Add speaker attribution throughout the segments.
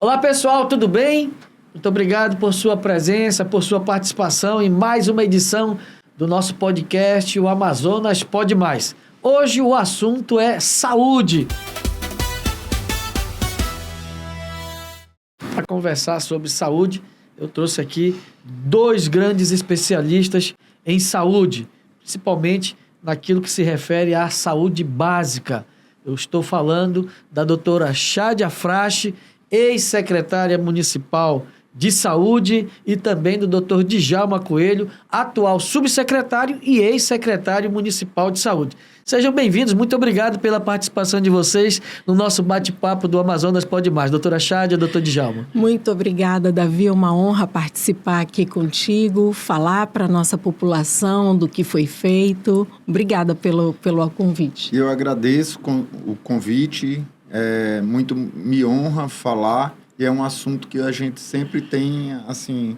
Speaker 1: Olá pessoal, tudo bem? Muito obrigado por sua presença, por sua participação em mais uma edição do nosso podcast, o Amazonas Pode Mais. Hoje o assunto é saúde. Para conversar sobre saúde, eu trouxe aqui dois grandes especialistas em saúde, principalmente naquilo que se refere à saúde básica. Eu estou falando da doutora Chádia Frache, ex-secretária municipal de saúde, e também do Dr. Djalma Coelho, atual subsecretário e ex-secretário municipal de saúde. Sejam bem-vindos, muito obrigado pela participação de vocês no nosso bate-papo do Amazonas Pode Mais. Doutora Chádia, doutor Djalma.
Speaker 2: Muito obrigada, Davi, é uma honra participar aqui contigo, falar para a nossa população do que foi feito. Obrigada pelo convite.
Speaker 3: Eu agradeço o convite, muito me honra falar, e é um assunto que a gente sempre tem, assim,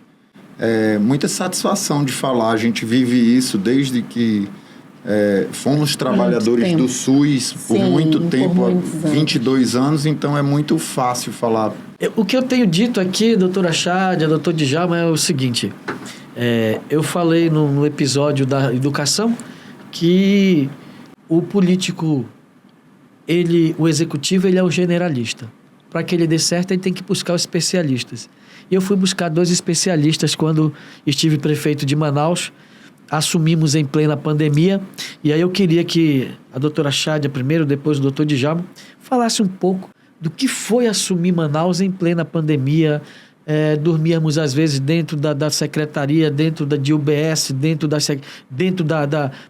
Speaker 3: muita satisfação de falar. A gente vive isso desde que fomos trabalhadores do SUS por muito tempo, há 22 anos, então é muito fácil falar.
Speaker 1: O que eu tenho dito aqui, doutora Chádia, doutor Djalma, é o seguinte, eu falei no episódio da educação que o político, o executivo, ele é o generalista. Para que ele dê certo, ele tem que buscar os especialistas. E eu fui buscar 2 especialistas quando estive prefeito de Manaus. Assumimos em plena pandemia. E aí eu queria que a doutora Chádia primeiro, depois o doutor Djalma, falasse um pouco do que foi assumir Manaus em plena pandemia. Dormíamos, às vezes, dentro da secretaria, dentro de UBS, dentro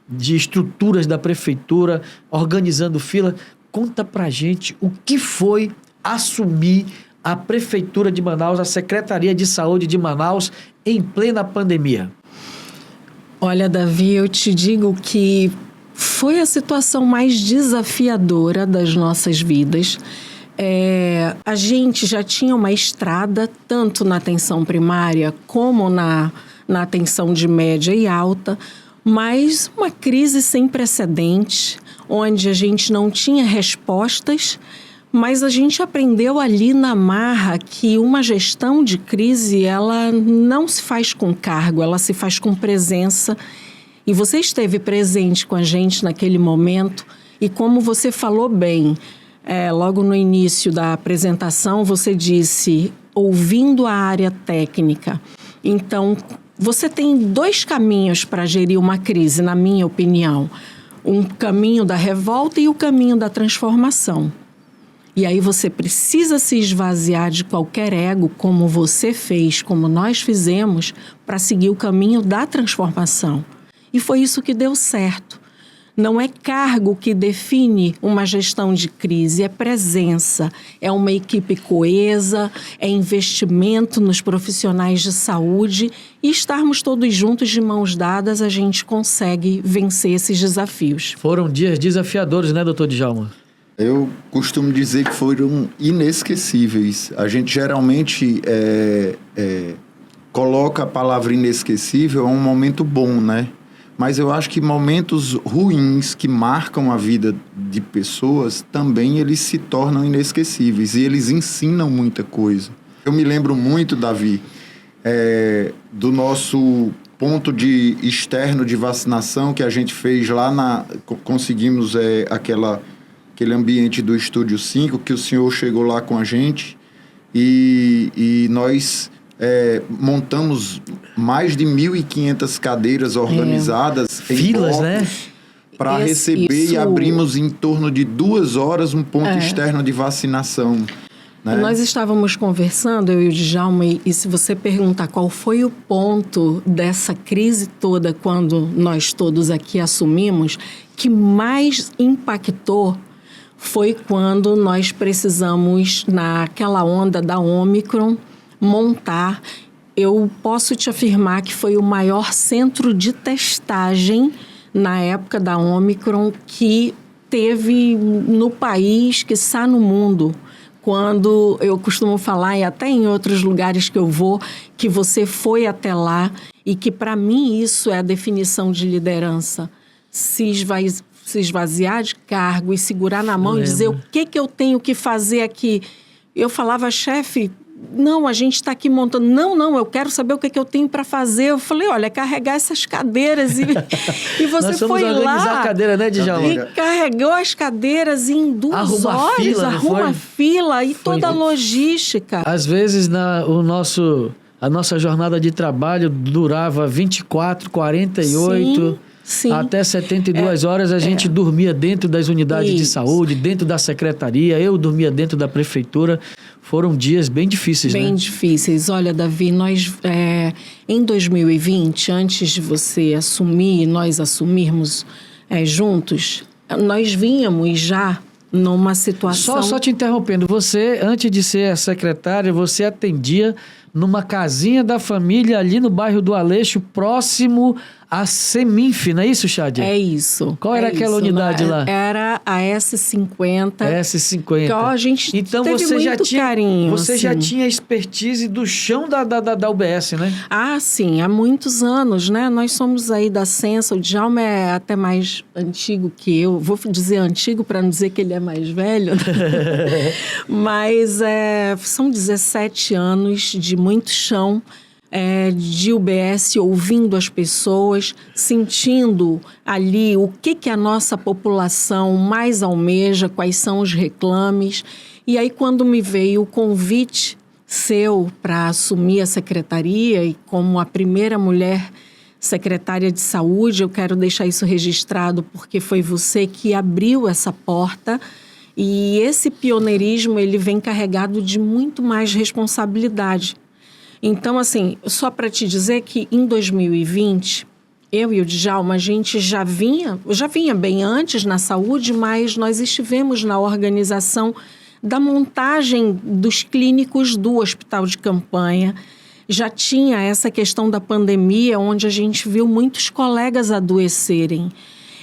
Speaker 1: de estruturas da prefeitura, organizando fila. Conta pra gente o que foi assumir a Prefeitura de Manaus, a Secretaria de Saúde de Manaus, em plena pandemia.
Speaker 2: Olha, Davi, eu te digo que foi a situação mais desafiadora das nossas vidas. A gente já tinha uma estrada, tanto na atenção primária como na atenção de média e alta, mas uma crise sem precedentes, onde a gente não tinha respostas, mas a gente aprendeu ali na marra que uma gestão de crise, ela não se faz com cargo, ela se faz com presença. E você esteve presente com a gente naquele momento, e como você falou bem, logo no início da apresentação, você disse, ouvindo a área técnica. Então, você tem 2 caminhos para gerir uma crise, na minha opinião. Um caminho da revolta e o caminho da transformação. E aí você precisa se esvaziar de qualquer ego, como você fez, como nós fizemos, para seguir o caminho da transformação. E foi isso que deu certo. Não é cargo que define uma gestão de crise, é presença, é uma equipe coesa, é investimento nos profissionais de saúde, e estarmos todos juntos de mãos dadas, a gente consegue vencer esses desafios.
Speaker 1: Foram dias desafiadores, né, doutor Djalma?
Speaker 3: Eu costumo dizer que foram inesquecíveis. A gente geralmente coloca a palavra inesquecível a um momento bom, né? Mas eu acho que momentos ruins que marcam a vida de pessoas também eles se tornam inesquecíveis e eles ensinam muita coisa. Eu me lembro muito, Davi, do nosso ponto externo de vacinação que a gente fez lá conseguimos aquele ambiente do Estúdio 5, que o senhor chegou lá com a gente e nós montamos mais de 1.500 cadeiras organizadas em
Speaker 1: filas,
Speaker 3: blocos,
Speaker 1: né?
Speaker 3: Para receber e abrimos em torno de 2 horas um ponto externo de vacinação. Né?
Speaker 2: Nós estávamos conversando, eu e o Djalma, e se você perguntar qual foi o ponto dessa crise toda, quando nós todos aqui assumimos, que mais impactou foi quando nós precisamos, naquela onda da Ômicron, montar. Eu posso te afirmar que foi o maior centro de testagem na época da Ômicron que teve no país, quiçá no mundo. Quando eu costumo falar, e até em outros lugares que eu vou, que você foi até lá e que, para mim, isso é a definição de liderança. Se esvaziar de cargo e segurar na mão e dizer o que eu tenho que fazer aqui. Eu falava, chefe, Não, a gente está aqui montando. Não, eu quero saber o que eu tenho para fazer. Eu falei, olha, carregar essas cadeiras. E você
Speaker 1: Nós fomos
Speaker 2: foi
Speaker 1: organizar
Speaker 2: lá
Speaker 1: a cadeira, né, Djalma?
Speaker 2: e carregou as cadeiras em 2
Speaker 1: Arruma
Speaker 2: horas.
Speaker 1: fila, não
Speaker 2: Arruma
Speaker 1: foi?
Speaker 2: fila e
Speaker 1: Foi.
Speaker 2: toda a logística.
Speaker 1: Às vezes, a nossa jornada de trabalho durava 24, 48...
Speaker 2: Sim.
Speaker 1: Até 72 horas a gente dormia dentro das unidades de saúde, dentro da secretaria, eu dormia dentro da prefeitura. Foram dias bem difíceis,
Speaker 2: Bem
Speaker 1: né?
Speaker 2: difíceis. Olha, Davi, nós, em 2020, antes de você assumir, nós assumirmos juntos, nós vínhamos já numa situação...
Speaker 1: Só te interrompendo, você, antes de ser a secretária, você atendia numa casinha da família ali no bairro do Aleixo, próximo a Seminf, não é isso, Chádia?
Speaker 2: É isso.
Speaker 1: Qual era aquela unidade lá?
Speaker 2: Era a S50.
Speaker 1: S50.
Speaker 2: Que, a gente
Speaker 1: então
Speaker 2: teve
Speaker 1: você
Speaker 2: muito carinho.
Speaker 1: Você
Speaker 2: assim.
Speaker 1: já tinha expertise do chão da UBS, né?
Speaker 2: Ah, sim, há muitos anos, né? Nós somos aí da Sensa, o Djalma é até mais antigo que eu. Vou dizer antigo para não dizer que ele é mais velho. Mas são 17 anos de muito chão. De UBS, ouvindo as pessoas, sentindo ali o que a nossa população mais almeja, quais são os reclames. E aí, quando me veio o convite seu para assumir a secretaria e como a primeira mulher secretária de saúde, eu quero deixar isso registrado porque foi você que abriu essa porta. E esse pioneirismo, ele vem carregado de muito mais responsabilidade. Então, assim, só para te dizer que em 2020, eu e o Djalma, a gente já vinha bem antes na saúde, mas nós estivemos na organização da montagem dos clínicos do hospital de campanha. Já tinha essa questão da pandemia, onde a gente viu muitos colegas adoecerem.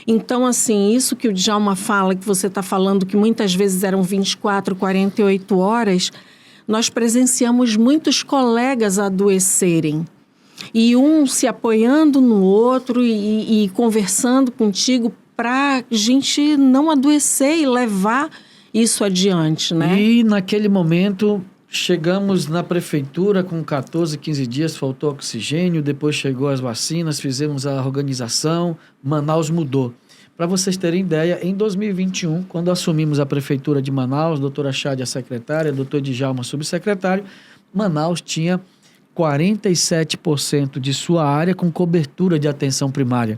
Speaker 2: Então, assim, isso que o Djalma fala, que você está falando, que muitas vezes eram 24, 48 horas... Nós presenciamos muitos colegas adoecerem. E um se apoiando no outro e conversando contigo para a gente não adoecer e levar isso adiante, né?
Speaker 1: E naquele momento chegamos na prefeitura com 14, 15 dias, faltou oxigênio, depois chegou as vacinas, fizemos a organização, Manaus mudou. Para vocês terem ideia, em 2021, quando assumimos a prefeitura de Manaus, doutora Chádia, secretária, doutor Djalma, subsecretário, Manaus tinha 47% de sua área com cobertura de atenção primária.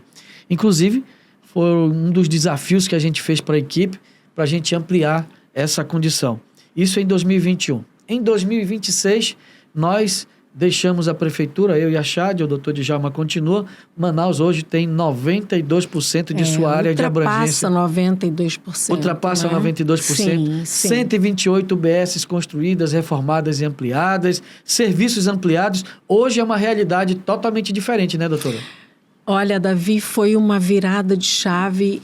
Speaker 1: Inclusive, foi um dos desafios que a gente fez para a equipe, para a gente ampliar essa condição. Isso em 2021. Em 2026, nós deixamos a prefeitura, eu e a Chádia, o doutor Djalma continua. Manaus hoje tem 92% de sua área de abrangência. Ultrapassa 92%.
Speaker 2: Sim.
Speaker 1: 128 UBSs construídas, reformadas e ampliadas. Serviços ampliados. Hoje é uma realidade totalmente diferente, né, doutora?
Speaker 2: Olha, Davi, foi uma virada de chave.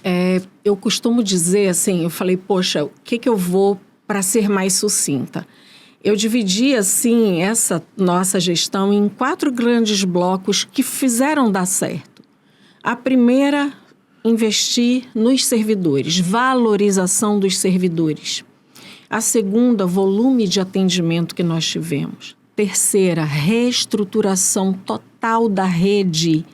Speaker 2: Eu costumo dizer assim, eu falei, poxa, o que eu vou para ser mais sucinta? Eu dividi, assim, essa nossa gestão em 4 grandes blocos que fizeram dar certo. A primeira, investir nos servidores, valorização dos servidores. A segunda, volume de atendimento que nós tivemos. Terceira, reestruturação total da rede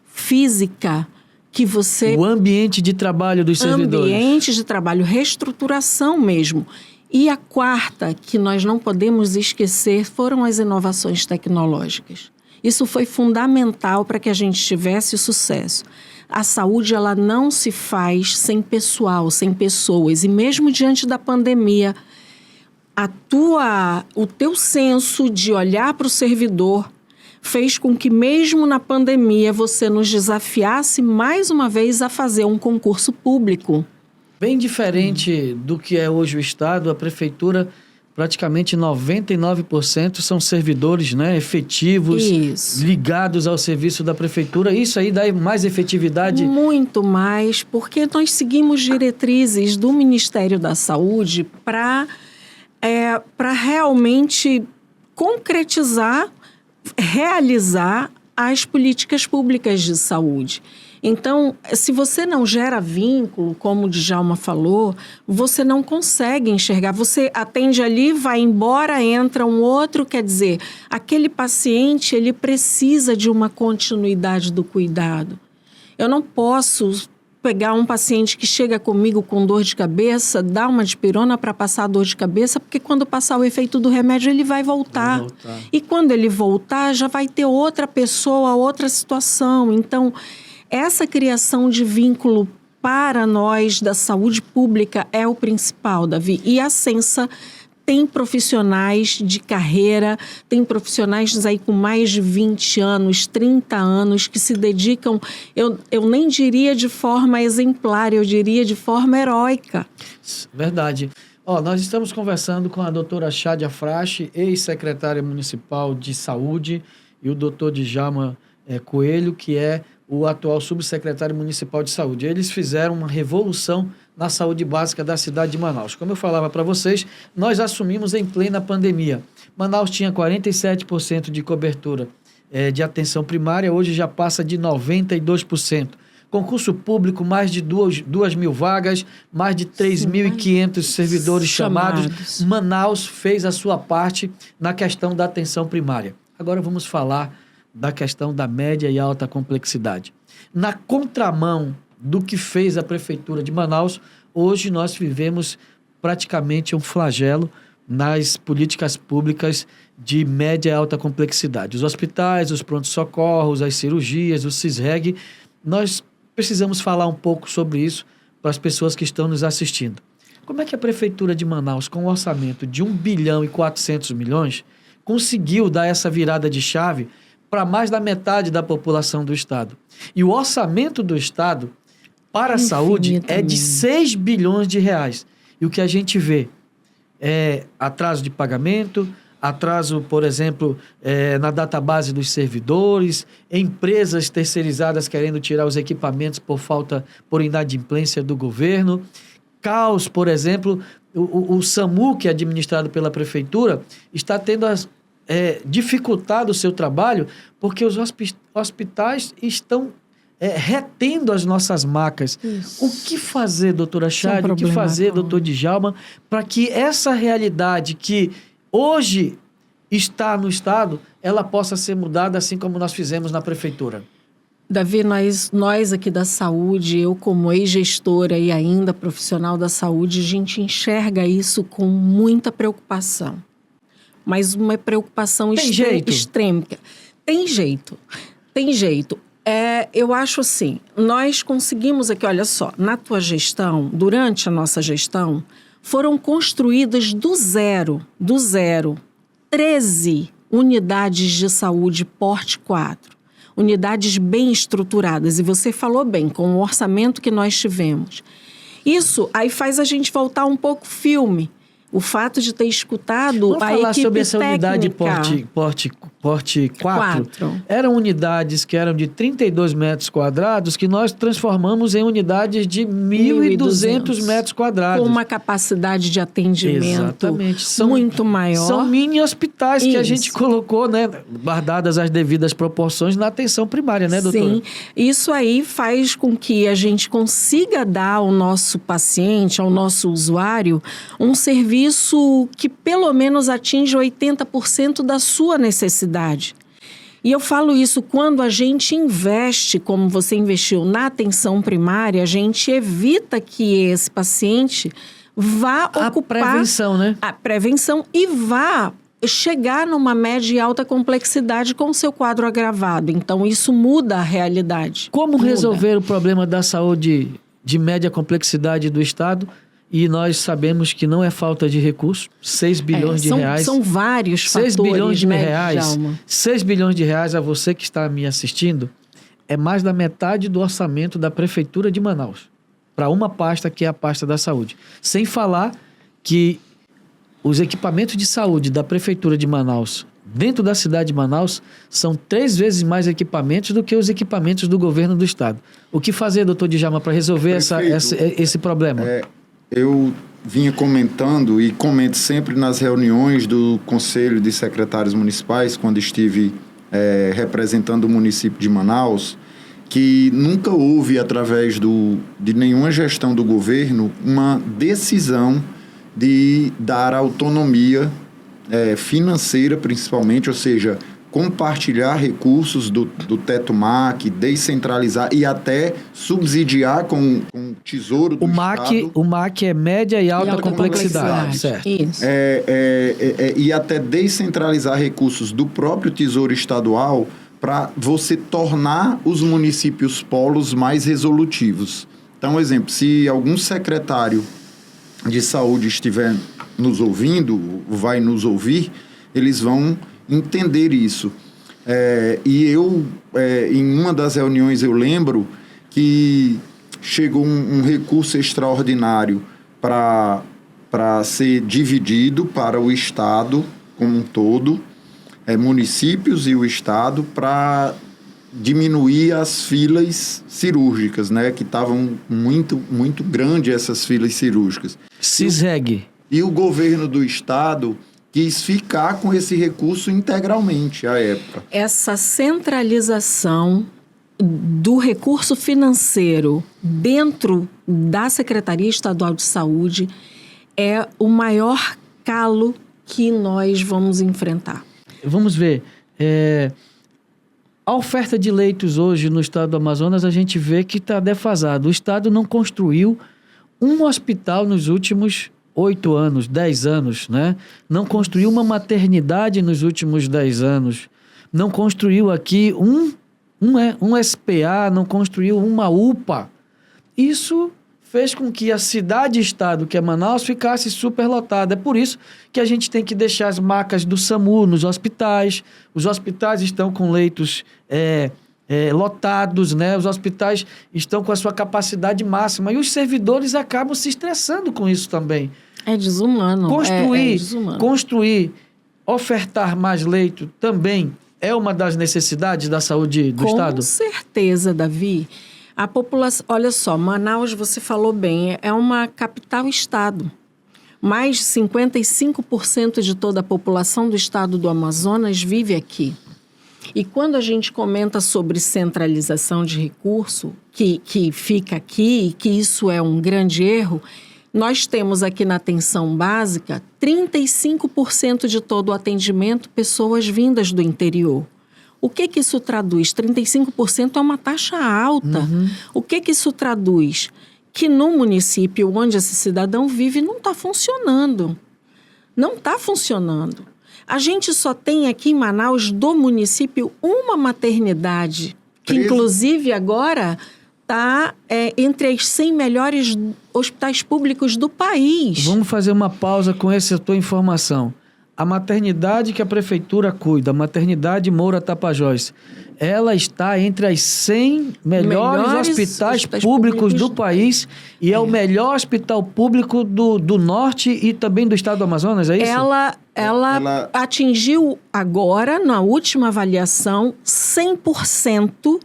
Speaker 2: física que você...
Speaker 1: O ambiente de trabalho dos servidores.
Speaker 2: Ambiente de trabalho, reestruturação mesmo. E a quarta, que nós não podemos esquecer, foram as inovações tecnológicas. Isso foi fundamental para que a gente tivesse sucesso. A saúde, ela não se faz sem pessoal, sem pessoas. E mesmo diante da pandemia, o teu senso de olhar para o servidor fez com que, mesmo na pandemia, você nos desafiasse mais uma vez a fazer um concurso público.
Speaker 1: Bem diferente do que é hoje o Estado, a Prefeitura, praticamente 99% são servidores, né, efetivos, ligados ao serviço da Prefeitura. Isso aí dá mais efetividade?
Speaker 2: Muito mais, porque nós seguimos diretrizes do Ministério da Saúde para realmente concretizar, realizar as políticas públicas de saúde. Então, se você não gera vínculo, como o Djalma falou, você não consegue enxergar. Você atende ali, vai embora, entra um outro, quer dizer, aquele paciente, ele precisa de uma continuidade do cuidado. Eu não posso pegar um paciente que chega comigo com dor de cabeça, dar uma dipirona para passar a dor de cabeça, porque quando passar o efeito do remédio, ele vai voltar. E quando ele voltar, já vai ter outra pessoa, outra situação. Então, essa criação de vínculo para nós da saúde pública é o principal, Davi. E a Sensa tem profissionais de carreira, tem profissionais aí com mais de 20 anos, 30 anos, que se dedicam, eu nem diria de forma exemplar, eu diria de forma heróica.
Speaker 1: Verdade. Nós estamos conversando com a doutora Chádia Frache, ex-secretária municipal de saúde, e o doutor Djalma Coelho, que é o atual subsecretário municipal de saúde. Eles fizeram uma revolução na saúde básica da cidade de Manaus. Como eu falava para vocês, nós assumimos em plena pandemia. Manaus tinha 47% de cobertura de atenção primária, hoje já passa de 92%. Concurso público, mais de 2.000 vagas, mais de 3.500 servidores chamados. Manaus fez a sua parte na questão da atenção primária. Agora vamos falar da questão da média e alta complexidade. Na contramão do que fez a Prefeitura de Manaus, hoje nós vivemos praticamente um flagelo nas políticas públicas de média e alta complexidade. Os hospitais, os prontos-socorros, as cirurgias, o CISREG, nós precisamos falar um pouco sobre isso para as pessoas que estão nos assistindo. Como é que a Prefeitura de Manaus, com um orçamento de 1.4 bilhão, conseguiu dar essa virada de chave para mais da metade da população do Estado? E o orçamento do Estado para a saúde é de 6 bilhões de reais. E o que a gente vê é atraso de pagamento, atraso, por exemplo, na database dos servidores, empresas terceirizadas querendo tirar os equipamentos por inadimplência do governo, caos, por exemplo, o SAMU, que é administrado pela Prefeitura, está tendo dificultado o seu trabalho porque os hospitais estão retendo as nossas macas. Isso. O que fazer, doutora Chádia? O que fazer, doutor Djalma, para que essa realidade que hoje está no Estado, ela possa ser mudada assim como nós fizemos na Prefeitura?
Speaker 2: Davi, nós aqui da saúde, eu como ex-gestora e ainda profissional da saúde, a gente enxerga isso com muita preocupação. Mas uma preocupação extrema. Tem jeito. Eu acho assim, nós conseguimos aqui, olha só, na tua gestão, durante a nossa gestão, foram construídas do zero, 13 unidades de saúde porte 4. Unidades bem estruturadas. E você falou bem, com o orçamento que nós tivemos. Isso aí faz a gente voltar um pouco filme. O fato de ter escutado
Speaker 1: Vamos falar sobre essa unidade porte 4. Eram unidades que eram de 32 metros quadrados que nós transformamos em unidades de 1.200 metros quadrados.
Speaker 2: Com uma capacidade de atendimento muito maior.
Speaker 1: São mini hospitais que a gente colocou, né, guardadas as devidas proporções na atenção primária, né, doutora?
Speaker 2: Sim, isso aí faz com que a gente consiga dar ao nosso paciente, ao nosso usuário, um serviço que pelo menos atinge 80% da sua necessidade. E eu falo isso quando a gente investe, como você investiu na atenção primária, a gente evita que esse paciente vá ocupar...
Speaker 1: A prevenção, né?
Speaker 2: A prevenção e vá chegar numa média e alta complexidade com o seu quadro agravado. Então, isso muda a realidade.
Speaker 1: Como resolver o problema da saúde de média complexidade do Estado? E nós sabemos que não é falta de recursos, 6 bilhões de reais.
Speaker 2: São vários
Speaker 1: 6
Speaker 2: fatores,
Speaker 1: bilhões de
Speaker 2: né,
Speaker 1: reais.
Speaker 2: Djalma?
Speaker 1: 6 bilhões de reais a você que está me assistindo, é mais da metade do orçamento da Prefeitura de Manaus, para uma pasta que é a pasta da saúde. Sem falar que os equipamentos de saúde da Prefeitura de Manaus, dentro da cidade de Manaus, são 3 vezes mais equipamentos do que os equipamentos do governo do Estado. O que fazer, doutor Djalma, para resolver esse problema?
Speaker 3: Eu vinha comentando e comento sempre nas reuniões do Conselho de Secretários Municipais, quando estive representando o município de Manaus, que nunca houve, através de nenhuma gestão do governo, uma decisão de dar autonomia financeira, principalmente, ou seja, compartilhar recursos do Teto MAC, descentralizar e até subsidiar com o Tesouro do Estado.
Speaker 1: O MAC é média e alta complexidade. Certo.
Speaker 2: Isso.
Speaker 3: E até descentralizar recursos do próprio Tesouro Estadual para você tornar os municípios polos mais resolutivos. Então, exemplo, se algum secretário de saúde estiver nos ouvindo, vai nos ouvir, eles vão entender isso. Em uma das reuniões, eu lembro que chegou um recurso extraordinário para ser dividido para o Estado como um todo, municípios e o Estado, para diminuir as filas cirúrgicas, né? Que estavam muito, muito grandes essas filas cirúrgicas.
Speaker 1: CISREG.
Speaker 3: E o governo do Estado quis ficar com esse recurso integralmente à época.
Speaker 2: Essa centralização do recurso financeiro dentro da Secretaria Estadual de Saúde é o maior calo que nós vamos enfrentar.
Speaker 1: Vamos ver. A oferta de leitos hoje no estado do Amazonas, a gente vê que está defasado. O estado não construiu um hospital nos últimos 8 anos, 10 anos, né? Não construiu uma maternidade nos últimos 10 anos. Não construiu aqui um SPA, não construiu uma UPA. Isso fez com que a cidade-estado, que é Manaus, ficasse superlotada. É por isso que a gente tem que deixar as macas do SAMU nos hospitais. Os hospitais estão com leitos lotados, né? Os hospitais estão com a sua capacidade máxima. E os servidores acabam se estressando com isso também.
Speaker 2: É desumano.
Speaker 1: Construir, ofertar mais leito também é uma das necessidades da saúde do Estado?
Speaker 2: Com certeza, Davi. A população, olha só, Manaus, você falou bem, é uma capital-estado. Mais de 55% de toda a população do estado do Amazonas vive aqui. E quando a gente comenta sobre centralização de recurso, que fica aqui, e que isso é um grande erro, nós temos aqui na atenção básica 35% de todo o atendimento pessoas vindas do interior. O que isso traduz? 35% é uma taxa alta.
Speaker 1: Uhum.
Speaker 2: O que isso traduz? Que no município onde esse cidadão vive não está funcionando. Não está funcionando. A gente só tem aqui em Manaus, do município, uma maternidade, que inclusive agora está entre as 100 melhores hospitais públicos do país.
Speaker 1: Vamos fazer uma pausa com essa tua informação. A maternidade que a prefeitura cuida, a maternidade Moura Tapajós, ela está entre as 100 melhores hospitais públicos do país e é o melhor hospital público do norte e também do estado do Amazonas, é isso?
Speaker 2: Ela atingiu agora, na última avaliação, 100%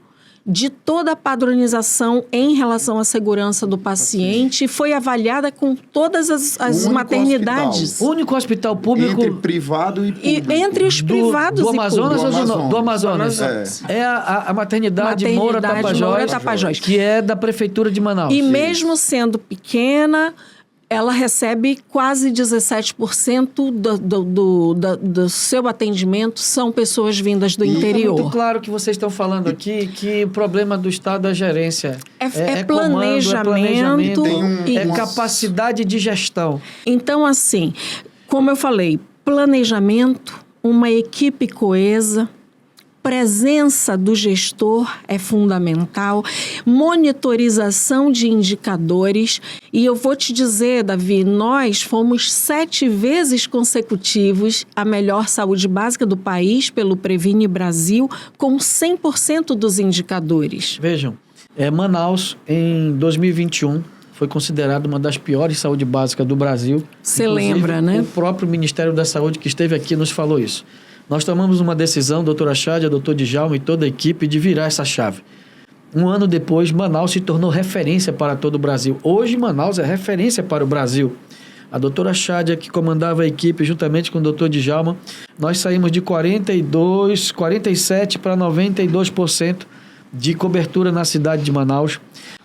Speaker 2: de toda a padronização em relação à segurança do paciente, foi avaliada com todas as maternidades.
Speaker 1: O único hospital público...
Speaker 3: Entre privado e público.
Speaker 2: Entre os privados
Speaker 1: do Amazonas
Speaker 2: e públicos.
Speaker 1: ou do Amazonas? É a maternidade Moura Tapajós, que é da Prefeitura de Manaus.
Speaker 2: E mesmo sendo pequena, ela recebe quase 17% do seu atendimento são pessoas vindas do interior.
Speaker 1: É muito claro que vocês estão falando aqui que o problema do Estado é gerência.
Speaker 2: É planejamento.
Speaker 1: É capacidade de gestão.
Speaker 2: Então, assim, como eu falei, planejamento, uma equipe coesa, presença do gestor é fundamental, monitorização de indicadores. E eu vou te dizer, Davi, nós fomos 7 vezes consecutivos a melhor saúde básica do país pelo Previne Brasil, com 100% dos indicadores.
Speaker 1: Vejam, Manaus, em 2021, foi considerada uma das piores saúde básicas do Brasil.
Speaker 2: Você lembra, né?
Speaker 1: O próprio Ministério da Saúde que esteve aqui nos falou isso. Nós tomamos uma decisão, doutora Chádia, doutor Djalma e toda a equipe, de virar essa chave. Um ano depois, Manaus se tornou referência para todo o Brasil. Hoje, Manaus é referência para o Brasil. A doutora Chádia, que comandava a equipe juntamente com o doutor Djalma, nós saímos de 47% para 92% de cobertura na cidade de Manaus.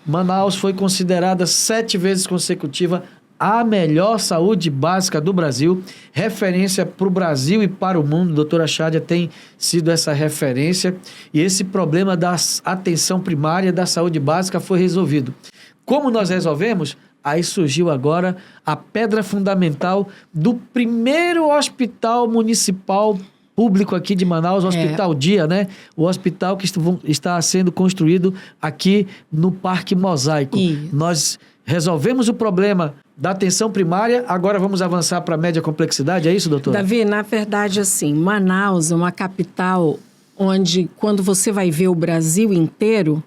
Speaker 1: Manaus foi considerada 7 vezes consecutiva a melhor saúde básica do Brasil, referência para o Brasil e para o mundo. Doutora Chádia tem sido essa referência e esse problema da atenção primária da saúde básica foi resolvido. Como nós resolvemos? Aí surgiu agora a pedra fundamental do primeiro hospital municipal público aqui de Manaus, o Hospital Dia, né? O hospital que está sendo construído aqui no Parque Mosaico.
Speaker 2: Isso.
Speaker 1: Nós resolvemos o problema da atenção primária, agora vamos avançar para a média complexidade, é isso, doutora?
Speaker 2: Davi, na verdade, assim, Manaus é uma capital onde, quando você vai ver o Brasil inteiro,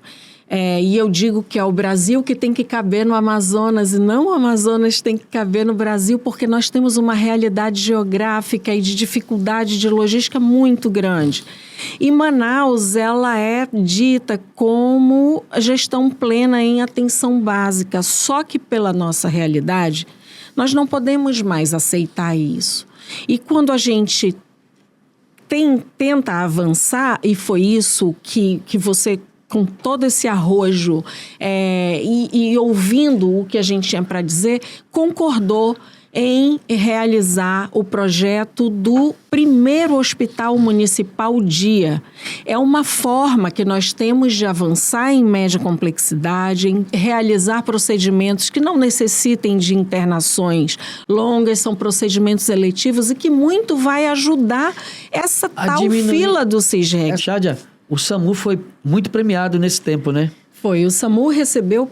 Speaker 2: e eu digo que é o Brasil que tem que caber no Amazonas e não o Amazonas tem que caber no Brasil, porque nós temos uma realidade geográfica e de dificuldade de logística muito grande. E Manaus, ela é dita como gestão plena em atenção básica, só que pela nossa realidade, nós não podemos mais aceitar isso. E quando a gente tenta avançar, e foi isso que você, com todo esse arrojo e ouvindo o que a gente tinha para dizer, concordou em realizar o projeto do primeiro Hospital Municipal Dia. É uma forma que nós temos de avançar em média complexidade, em realizar procedimentos que não necessitem de internações longas, são procedimentos eletivos e que muito vai ajudar essa tal fila do CIGEG.
Speaker 1: Chádia, o SAMU foi muito premiado nesse tempo, né?
Speaker 2: Foi. O SAMU recebeu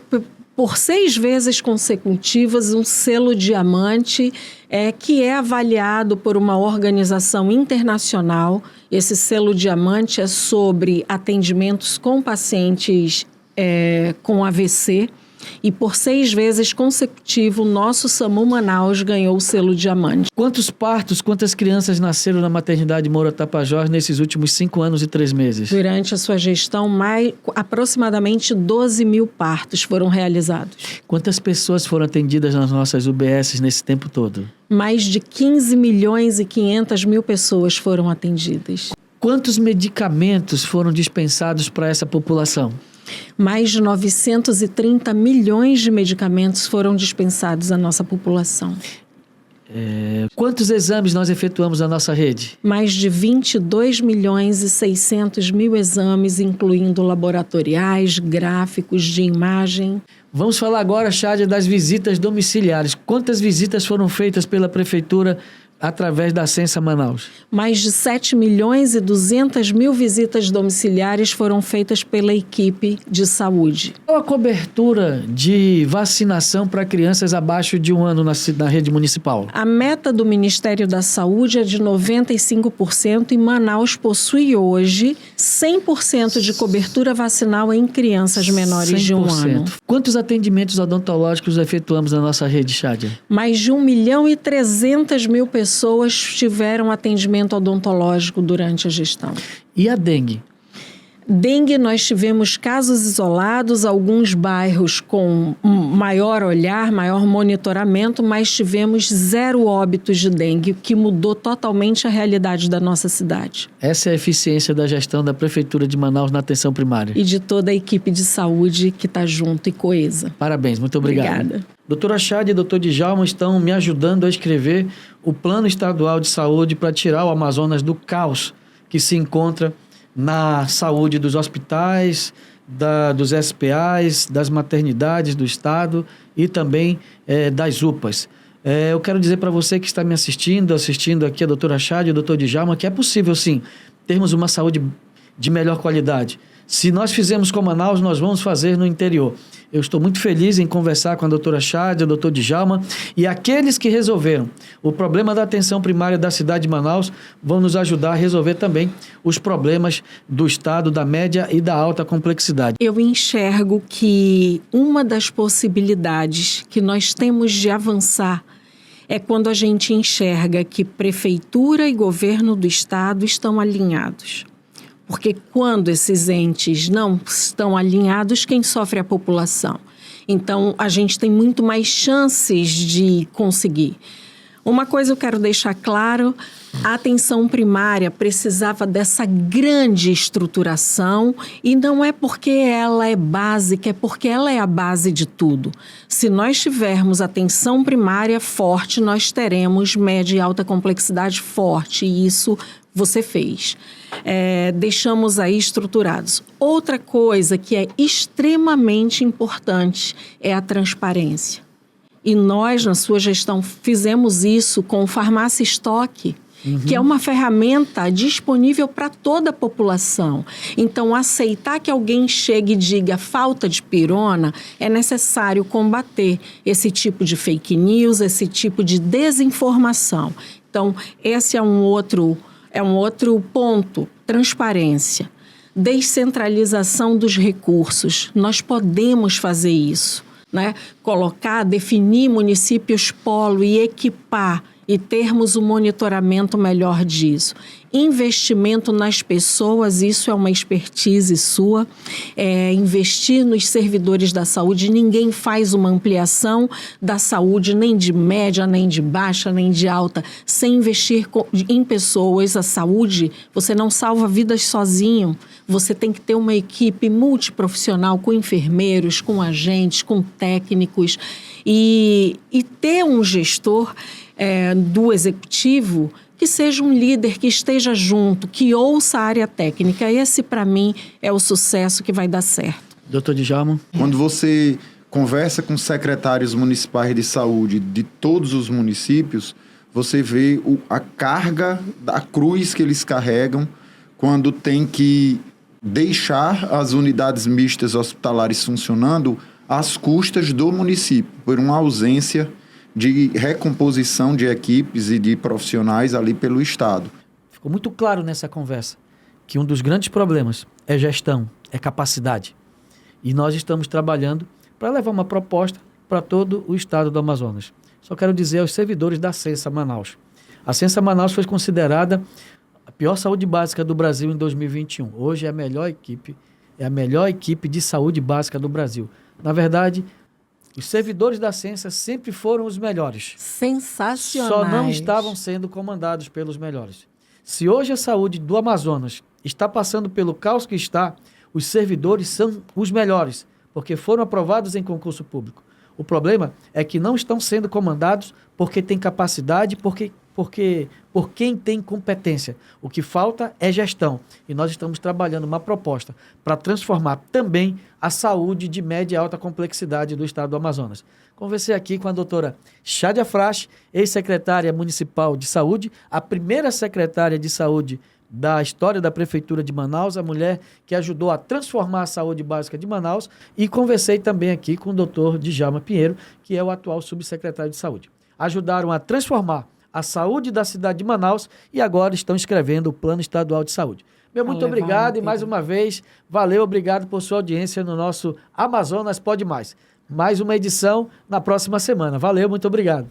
Speaker 2: por 6 vezes consecutivas um selo diamante, que é avaliado por uma organização internacional. Esse selo diamante é sobre atendimentos com pacientes com AVC. E por 6 vezes consecutivo, o nosso SAMU Manaus ganhou o selo diamante.
Speaker 1: Quantos partos, quantas crianças nasceram na maternidade Moura Tapajós nesses últimos 5 anos e 3 meses?
Speaker 2: Durante a sua gestão, aproximadamente 12 mil partos foram realizados.
Speaker 1: Quantas pessoas foram atendidas nas nossas UBSs nesse tempo todo?
Speaker 2: Mais de 15 milhões e 500 mil pessoas foram atendidas.
Speaker 1: Quantos medicamentos foram dispensados para essa população?
Speaker 2: Mais de 930 milhões de medicamentos foram dispensados à nossa população.
Speaker 1: Quantos exames nós efetuamos na nossa rede?
Speaker 2: Mais de 22 milhões e 600 mil exames, incluindo laboratoriais, gráficos de imagem.
Speaker 1: Vamos falar agora, Chádia, das visitas domiciliares. Quantas visitas foram feitas pela Prefeitura através da Censa Manaus?
Speaker 2: Mais de 7 milhões e 200 mil visitas domiciliares foram feitas pela equipe de saúde.
Speaker 1: Qual a cobertura de vacinação para crianças abaixo de 1 ano na rede municipal?
Speaker 2: A meta do Ministério da Saúde é de 95% e Manaus possui hoje 100% de cobertura vacinal em crianças menores de 1 ano.
Speaker 1: Quantos atendimentos odontológicos efetuamos na nossa rede, Chádia?
Speaker 2: Mais de 1.300.000 pessoas tiveram atendimento odontológico durante a gestão.
Speaker 1: E a dengue?
Speaker 2: Dengue, nós tivemos casos isolados, alguns bairros com maior olhar, maior monitoramento, mas tivemos 0 óbitos de dengue, o que mudou totalmente a realidade da nossa cidade.
Speaker 1: Essa é a eficiência da gestão da Prefeitura de Manaus na atenção primária.
Speaker 2: E de toda a equipe de saúde que está junto e coesa.
Speaker 1: Parabéns, muito obrigado.
Speaker 2: Obrigada.
Speaker 1: Doutora Chádia e doutor Djalma estão me ajudando a escrever o Plano Estadual de Saúde para tirar o Amazonas do caos que se encontra na saúde dos hospitais, dos SPAs, das maternidades do Estado e também das UPAs. Eu quero dizer para você que está me assistindo aqui a doutora Chádia e o doutor Djalma, que é possível sim termos uma saúde de melhor qualidade. Se nós fizermos com Manaus, nós vamos fazer no interior. Eu estou muito feliz em conversar com a doutora Chádia, o doutor Djalma, e aqueles que resolveram o problema da atenção primária da cidade de Manaus vão nos ajudar a resolver também os problemas do estado, da média e da alta complexidade.
Speaker 2: Eu enxergo que uma das possibilidades que nós temos de avançar é quando a gente enxerga que prefeitura e governo do estado estão alinhados. Porque quando esses entes não estão alinhados, quem sofre é a população. Então, a gente tem muito mais chances de conseguir. Uma coisa eu quero deixar claro, a atenção primária precisava dessa grande estruturação e não é porque ela é básica, é porque ela é a base de tudo. Se nós tivermos atenção primária forte, nós teremos média e alta complexidade forte e isso você fez. Deixamos aí estruturados. Outra coisa que é extremamente importante é a transparência. E nós, na sua gestão, fizemos isso com o Farmácia Estoque, que é uma ferramenta disponível para toda a população. Então, aceitar que alguém chegue e diga falta de pirona, é necessário combater esse tipo de fake news, esse tipo de desinformação. Então, esse é um outro ponto, transparência. Descentralização dos recursos. Nós podemos fazer isso. Né? Definir municípios polo e equipar e termos um monitoramento melhor disso. Investimento nas pessoas, isso é uma expertise sua. Investir nos servidores da saúde, ninguém faz uma ampliação da saúde, nem de média, nem de baixa, nem de alta, sem investir em pessoas. A saúde, você não salva vidas sozinho. Você tem que ter uma equipe multiprofissional com enfermeiros, com agentes, com técnicos e ter um gestor do executivo que seja um líder que esteja junto, que ouça a área técnica. Esse, para mim, é o sucesso que vai dar certo.
Speaker 1: Doutor Djalma.
Speaker 3: Quando você conversa com secretários municipais de saúde de todos os municípios, você vê a carga da cruz que eles carregam quando tem que deixar as unidades mistas hospitalares funcionando às custas do município, por uma ausência de recomposição de equipes e de profissionais ali pelo Estado.
Speaker 1: Ficou muito claro nessa conversa que um dos grandes problemas é gestão, é capacidade. E nós estamos trabalhando para levar uma proposta para todo o estado do Amazonas. Só quero dizer aos servidores da Censa Manaus. A Censa Manaus foi considerada a pior saúde básica do Brasil em 2021. Hoje é a melhor equipe de saúde básica do Brasil. Na verdade, os servidores da Censa sempre foram os melhores.
Speaker 2: Sensacionais.
Speaker 1: Só não estavam sendo comandados pelos melhores. Se hoje a saúde do Amazonas está passando pelo caos que está, os servidores são os melhores, porque foram aprovados em concurso público. O problema é que não estão sendo comandados porque têm capacidade, por quem tem competência. O que falta é gestão. E nós estamos trabalhando uma proposta para transformar também a saúde de média e alta complexidade do estado do Amazonas. Conversei aqui com a doutora Chádia Frasch, ex-secretária municipal de saúde, a primeira secretária de saúde da história da Prefeitura de Manaus, a mulher que ajudou a transformar a saúde básica de Manaus, e conversei também aqui com o doutor Djalma Pinheiro, que é o atual subsecretário de saúde. Ajudaram a transformar a saúde da cidade de Manaus e agora estão escrevendo o Plano Estadual de Saúde. Muito obrigado e mais uma vez, valeu, obrigado por sua audiência no nosso Amazonas Pode Mais. Mais uma edição na próxima semana. Valeu, muito obrigado.